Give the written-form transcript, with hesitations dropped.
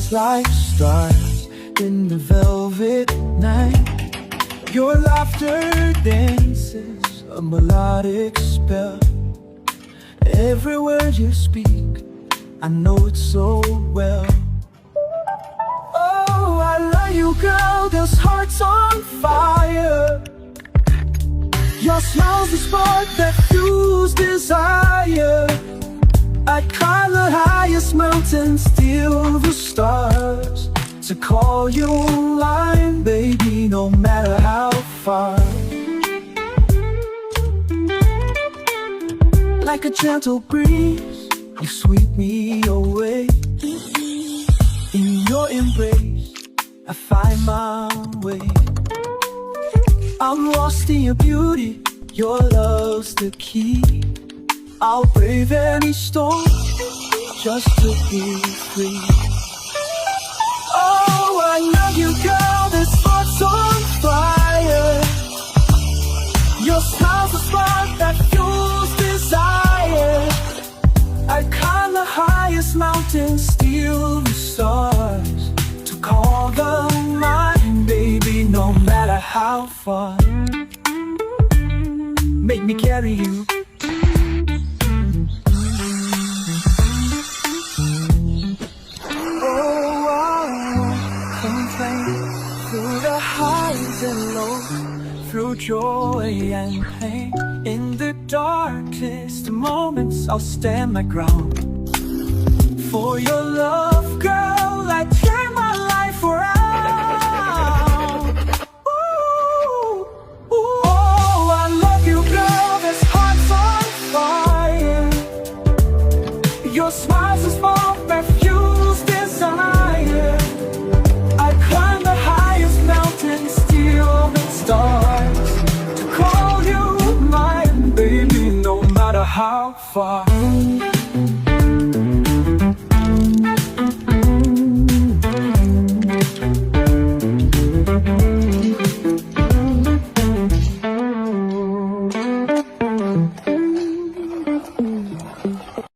shines like stars in the velvet night. Your laughter dances a melodic spell. Every word you speak, I know it so well. Oh, I love you, girl, this heart's on fire. Your smile's the spark that fuels desire. I'd climb the highest mountain, steal the stars, to call you mine, baby, no matter how far. Like a gentle breeze, you sweep me away. In your embrace, I find my way. I'm lost in your beauty, your love's the key. I'll brave any storm, just to be free. Oh, I love you, girl, this heart's on fire. Your smile's a spark that fuels desire. I'd climb the highest mountain, steal the stars, to call them mine, baby, no matter how far. Make me carry you. Oh, I won't complain through the highs and lows, through joy and pain. In the darkest moments, I'll stand my ground. For your love, girl, I turn my life around. Ooh, ooh. Oh, I love you, girl, this heart's on fire. Your smile's a spark that fuels desire. I climb the highest mountain, steal the stars, to call you mine, baby, no matter how far.